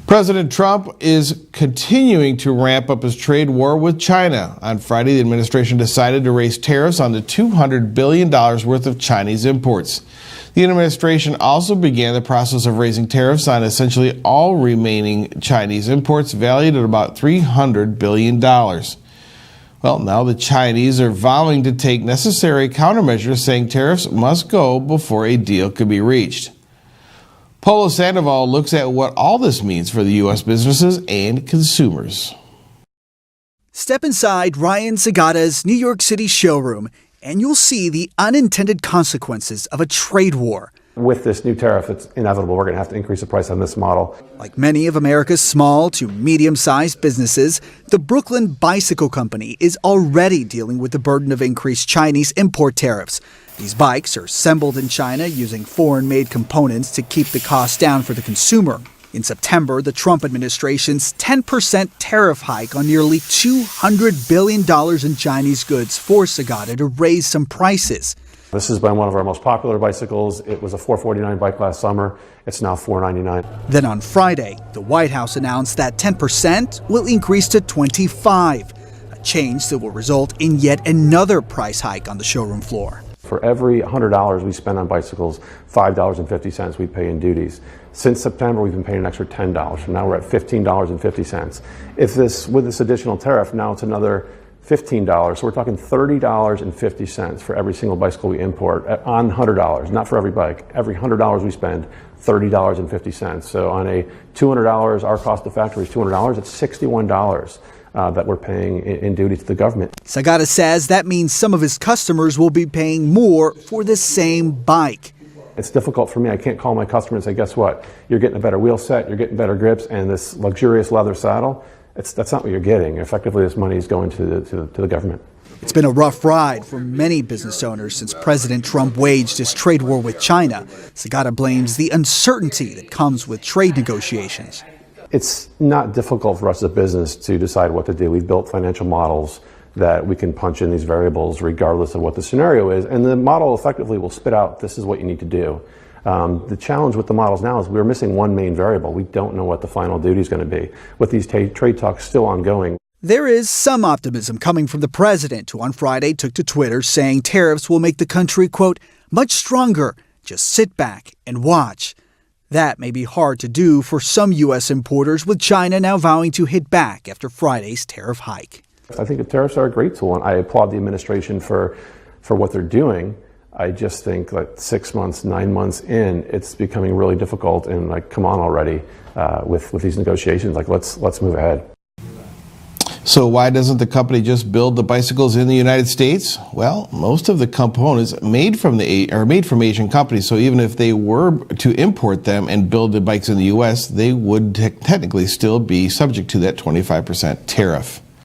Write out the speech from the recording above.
President Trump is continuing to ramp up his trade war with China. On Friday, the administration decided to raise tariffs on the $200 billion worth of Chinese imports. The administration also began the process of raising tariffs on essentially all remaining Chinese imports, valued at about $300 billion. Well, now the Chinese are vowing to take necessary countermeasures, saying tariffs must go before a deal could be reached. Polo Sandoval looks at what all this means for the U.S. businesses and consumers. Step inside Ryan Sagata's New York City showroom, and you'll see the unintended consequences of a trade war. With this new tariff, it's inevitable. We're going to have to increase the price on this model. Like many of America's small to medium-sized businesses, the Brooklyn Bicycle Company is already dealing with the burden of increased Chinese import tariffs. These bikes are assembled in China using foreign-made components to keep the cost down for the consumer. In September, the Trump administration's 10% tariff hike on nearly $200 billion in Chinese goods forced Sagata to raise some prices. This has been one of our most popular bicycles. It was a $449 bike last summer. It's now $499. Then on Friday, the White House announced that 10% will increase to 25%, a change that will result in yet another price hike on the showroom floor. For every $100 we spend on bicycles, $5.50 we pay in duties. Since September, we've been paying an extra $10. So now we're at $15.50. With this additional tariff, now it's another $15. So we're talking $30.50 for every single bicycle we import on $100, not for every bike. Every $100 we spend, $30.50. So on a $200, our cost of factory is $200, it's $61. That we're paying in duty to the government. Sagata says that means some of his customers will be paying more for the same bike. It's difficult for me. I can't call my customer and say, guess what? You're getting a better wheel set, you're getting better grips, and this luxurious leather saddle. That's not what you're getting. Effectively, this money is going to the government. It's been a rough ride for many business owners since President Trump waged his trade war with China. Sagata blames the uncertainty that comes with trade negotiations. It's not difficult for us as a business to decide what to do. We've built financial models that we can punch in these variables regardless of what the scenario is, and the model effectively will spit out, this is what you need to do. The challenge with the models now is we're missing one main variable. We don't know what the final duty is going to be, with these trade talks still ongoing. There is some optimism coming from the president, who on Friday took to Twitter saying tariffs will make the country, quote, much stronger. Just sit back and watch. That may be hard to do for some U.S. importers, with China now vowing to hit back after Friday's tariff hike. I think the tariffs are a great tool, and I applaud the administration for what they're doing. I just think like 6 months, 9 months in, it's becoming really difficult, and like, come on already with these negotiations. Like, let's move ahead. So why doesn't the company just build the bicycles in the United States? Well, most of the components made from Asian companies, so even if they were to import them and build the bikes in the U.S., they would technically still be subject to that 25% tariff.